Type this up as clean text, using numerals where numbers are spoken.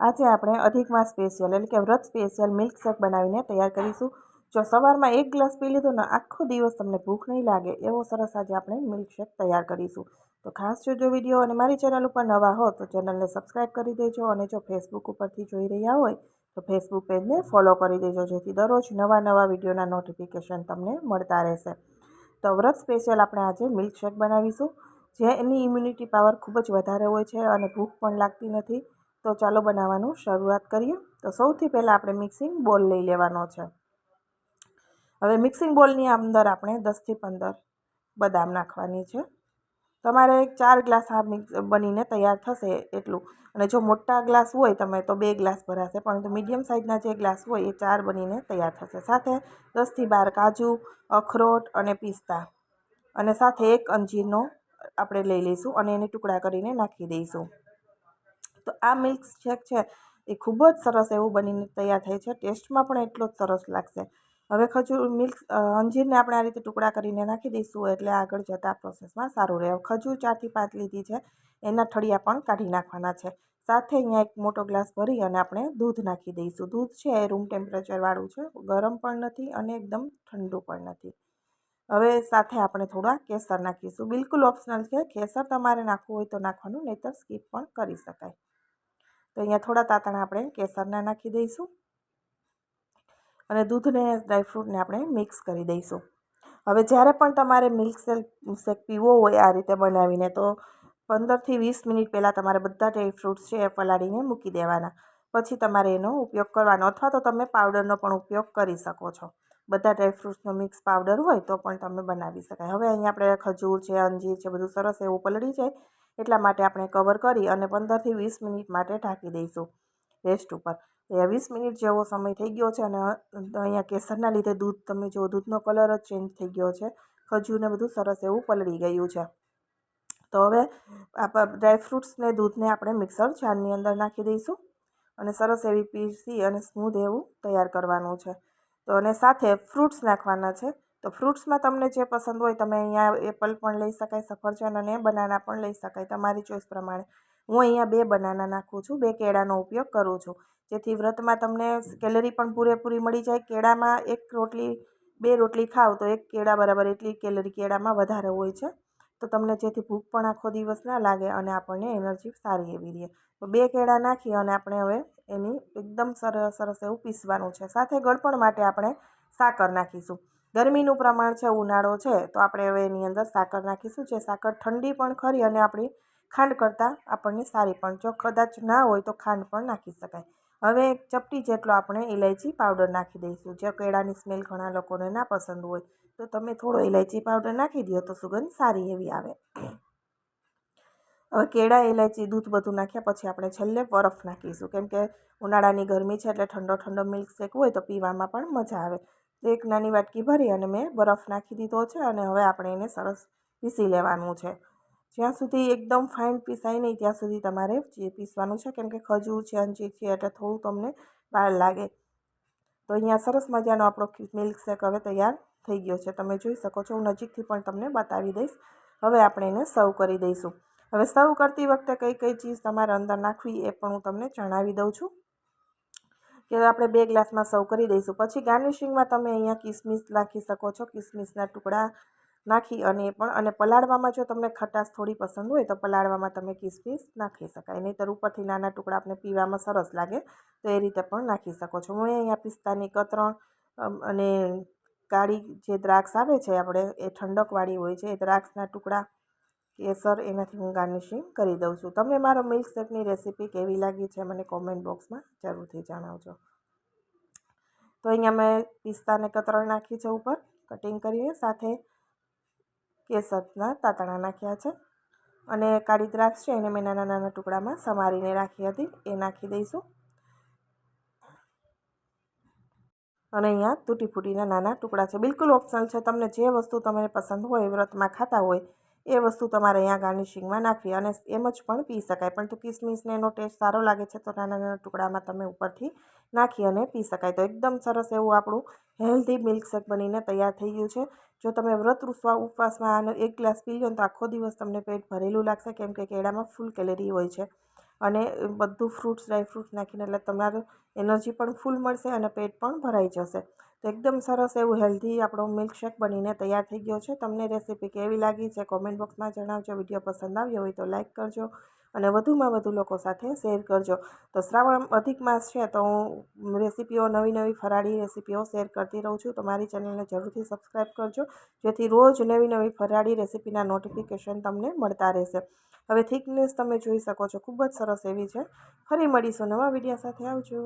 આજે આપણે અધિક માસ સ્પેશિયલ એટલે કે વ્રત સ્પેશિયલ મિલ્કશેક બનાવીને તૈયાર કરીશું. જો સવારમાં 1 ગ્લાસ પી લીધો ને આખો દિવસ તમને ભૂખ નહીં લાગે એવો સરસ આજે આપણે મિલ્કશેક તૈયાર કરીશું. તો ખાસ જોજો વિડીયો, અને મારી ચેનલ ઉપર નવા હો તો ચેનલને સબસ્ક્રાઈબ કરી દેજો, અને જો ફેસબુક ઉપરથી જોઈ રહ્યા હોય તો ફેસબુક પેજને ફોલો કરી દેજો, જેથી દરરોજ નવા વિડીયોના નોટિફિકેશન તમને મળતા રહેશે. તો વ્રત સ્પેશિયલ આપણે આજે મિલ્કશેક બનાવીશું, જે એની ઇમ્યુનિટી પાવર ખૂબ જ વધારે હોય છે અને ભૂખ પણ લાગતી નથી. તો ચાલો બનાવવાનું શરૂઆત કરીએ. તો સૌથી પહેલાં આપણે મિક્સિંગ બોલ લઈ લેવાનો છે. હવે મિક્સિંગ બોલની અંદર આપણે 10થી 15 બદામ નાખવાની છે. તમારે 4 ગ્લાસ આ બનીને તૈયાર થશે એટલું, અને જો મોટા ગ્લાસ હોય તમે તો 2 ગ્લાસ ભરાશે, પરંતુ મીડિયમ સાઇઝના જે ગ્લાસ હોય એ 4 બનીને તૈયાર થશે. સાથે 10થી 12 કાજુ, અખરોટ અને પિસ્તા, અને સાથે 1 અંજીરનો આપણે લઈ લઈશું અને એને ટુકડા કરીને નાખી દઈશું. તો આ મિલ્કશેક છે એ ખૂબ જ સરસ એવું બનીને તૈયાર થાય છે. ટેસ્ટમાં પણ એટલો જ સરસ લાગશે. હવે અંજીરને આપણે આ રીતે ટુકડા કરીને નાખી દઈશું એટલે આગળ જતાં પ્રોસેસમાં સારું રહે. ખજૂર 4થી 5 લીધી છે, એના ઠળિયા પણ કાઢી નાખવાના છે. સાથે અહીંયા 1 મોટો ગ્લાસ ભરી અને આપણે દૂધ નાખી દઈશું. દૂધ છે એ રૂમ ટેમ્પરેચરવાળું છે, ગરમ પણ નથી અને એકદમ ઠંડુ પણ નથી. હવે સાથે આપણે થોડા કેસર નાખીશું. બિલકુલ ઓપ્શનલ છે, કેસર તમારે નાખવું હોય તો નાખવાનું, નહીંતર સ્કીપ પણ કરી શકાય. તો અહીંયા થોડા તાતણા આપણે કેસરના નાખી દઈશું, અને દૂધને ડ્રાયફ્રૂટને આપણે મિક્સ કરી દઈશું. હવે જ્યારે પણ તમારે મિલ્કશેક પીવો હોય આ રીતે બનાવીને, તો 15થી 20 મિનિટ પહેલાં તમારે બધા ડ્રાયફ્રૂટ્સ છે એ પલાળીને મૂકી દેવાના. પછી તમારે એનો ઉપયોગ કરવાનો, અથવા તો તમે પાવડરનો પણ ઉપયોગ કરી શકો છો. બધા ડ્રાયફ્રૂટ્સનો મિક્સ પાવડર હોય તો પણ તમે બનાવી શકાય. હવે અહીંયા આપણે ખજૂર છે, અંજીર છે, બધું સરસ એવું પલળી જાય એટલા માટે આપણે કવર કરી અને 15થી 20 મિનિટ માટે ઢાંકી દઈશું રેસ્ટ ઉપર. 20 મિનિટ જેવો સમય થઈ ગયો છે, અને અહીંયા કેસરના લીધે દૂધ, તમે જો દૂધનો કલર જ ચેન્જ થઈ ગયો છે. ખજૂરને બધું સરસ એવું પલળી ગયું છે. તો હવે ડ્રાયફ્રૂટ્સને દૂધને આપણે મિક્સર જારની અંદર નાખી દઈશું, અને સરસ એવી પીસી અને સ્મૂધ એવું તૈયાર કરવાનું છે. તો અને સાથે ફ્રૂટ્સ નાખવાના છે. તો ફ્રૂટ્સમાં તમને જે પસંદ હોય, તમે અહીંયા એપલ પણ લઈ શકાય, સફરજન અને બનાના પણ લઈ શકાય, તમારી ચોઈસ પ્રમાણે. હું અહીંયા 2 બનાના નાખું છું, 2 કેળાનો ઉપયોગ કરું છું, જેથી વ્રતમાં તમને કેલરી પણ પૂરેપૂરી મળી જાય. કેળામાં 2 રોટલી ખાવ તો 1 કેળા બરાબર એટલી કેલરી કેળામાં વધારે હોય છે. તો તમને જેથી ભૂખ પણ આખો દિવસ ના લાગે અને આપણને એનર્જી સારી એવી રહે. તો 2 કેળા નાખી અને આપણે હવે એની એકદમ સરસ એવું પીસવાનું છે. સાથે ગળપણ માટે આપણે સાકર નાખીશું. ગરમીનું પ્રમાણ છે, ઉનાળો છે, તો આપણે હવે એની અંદર સાકર નાખીશું. જે સાકર ઠંડી પણ ખરી અને આપણી ખાંડ કરતાં આપણને સારી પણ. જો કદાચ ના હોય તો ખાંડ પણ નાખી શકાય. હવે 1 ચપટી જેટલો આપણે ઇલાયચી પાવડર નાખી દઈશું. જે કેળાની સ્મેલ ઘણા લોકોને ના પસંદ હોય, તો તમે થોડો ઇલાયચી પાવડર નાખી દો તો સુગંધ સારી એવી આવે. હવે કેળા, ઇલાયચી, દૂધ બધું નાખ્યા પછી આપણે છેલ્લે બરફ નાખીશું, કેમ કે ઉનાળાની ગરમી છે એટલે ઠંડો મિલ્કશેક હોય તો પીવામાં પણ મજા આવે. તો 1 નાની વાટકી ભરી અને મેં બરફ નાખી દીધો છે, અને હવે આપણે એને સરસ પીસી લેવાનું છે. જ્યાં સુધી એકદમ ફાઇન પીસાય નહીં ત્યાં સુધી તમારે પીસવાનું છે, કેમ કે ખજૂર છે, અંજીર છે, એટલે થોડું તમને વાર લાગે. તો અહીંયા સરસ મજાનો આપણો મિલ્કશેક હવે તૈયાર થઈ ગયો છે, તમે જોઈ શકો છો. હું નજીકથી પણ તમને બતાવી દઈશ. હવે આપણે એને સર્વ કરી દઈશું. હવે સર્વ કરતી વખતે કઈ ચીઝ તમારે અંદર નાખવી એ પણ હું તમને જણાવી દઉં છું, કે આપણે 2 ગ્લાસમાં સર્વ કરી દઈશું. પછી ગાર્નિશિંગમાં તમે અહીંયા કિસમિસ નાખી શકો છો, કિસમિસના ટુકડા નાખી અને એ પણ. અને પલાળવામાં જો તમને ખટાશ થોડી પસંદ હોય તો પલાળવામાં તમે કિસમિસ નાખી શકાય, નહીંતર ઉપરથી નાના ટુકડા આપણે પીવામાં સરસ લાગે તો એ રીતે પણ નાખી શકો છો. હું અહીંયા પિસ્તાની કતરણ અને કાળી જે દ્રાક્ષ આવે છે આપણે, એ ઠંડકવાળી હોય છે, એ દ્રાક્ષના ટુકડા, કેસર, એનાથી હું ગાર્નિશિંગ કરી દઉં છું. તમને મારો મિલ્કશેકની રેસીપી કેવી લાગી છે મને કોમેન્ટ બોક્સમાં જરૂરથી જણાવજો. તો અહીંયા મેં પિસ્તાને કતરણ નાખી છે ઉપર કટિંગ કરીને, સાથે કેસરના તાતણા નાખ્યા છે, અને કાળી દ્રાક્ષ છે એને મેં નાના ટુકડામાં સમારીને રાખી હતી, એ નાખી દઈશું. અને અહીંયા તૂટી ફૂટીના નાના ટુકડા છે. બિલકુલ ઓપ્શનલ છે, તમને જે વસ્તુ તમને પસંદ હોય, વ્રતમાં ખાતા હોય એ વસ્તુ તમારે અહીંયા ગાર્નિશિંગમાં નાખવી, અને એમ જ પણ પી શકાય. પરંતુ કિસમિસને એનો ટેસ્ટ સારો લાગે છે તો નાના ટુકડામાં તમે ઉપરથી નાખી અને પી શકાય. તો એકદમ સરસ એવું આપણું હેલ્ધી મિલ્કશેક બનીને તૈયાર થઈ ગયું છે. જો તમે વ્રત ઉપવાસમાં આનો 1 ગ્લાસ પી લો તો આખો દિવસ તમને પેટ ભરેલું લાગશે, કેમ કે કેળામાં ફૂલ કેલરી હોય છે. અને બધું ફ્રૂટ્સ ડ્રાય ફ્રૂટ્સ નાખીને, એટલે તમારું એનર્જી પણ ફૂલ મળશે અને પેટ પણ ભરાઈ જશે. તો એકદમ સરસ એવું હેલ્ધી આપણો મિલ્કશેક બનીને તૈયાર થઈ ગયો છે. તમને રેસીપી કેવી લાગી છે કોમેન્ટ બોક્સમાં જણાવજો. વિડીયો પસંદ આવ્યો હોય તો લાઇક કરજો અને વધુમાં વધુ લોકો સાથે શેર કરજો. તો શ્રાવણ અધિક માસ છે તો હું રેસીપીઓ નવી ફરાળી રેસીપીઓ શેર કરતી રહું છું. તો મારી ચેનલને જરૂરથી સબસ્ક્રાઈબ કરજો, જેથી રોજ નવી ફરાળી રેસીપીના નોટિફિકેશન તમને મળતા રહેશે. હવે થિકનેસ તમે જોઈ શકો છો, ખૂબ જ સરસ એવી છે. ફરી મળીશું નવા વિડીયો સાથે. આવજો.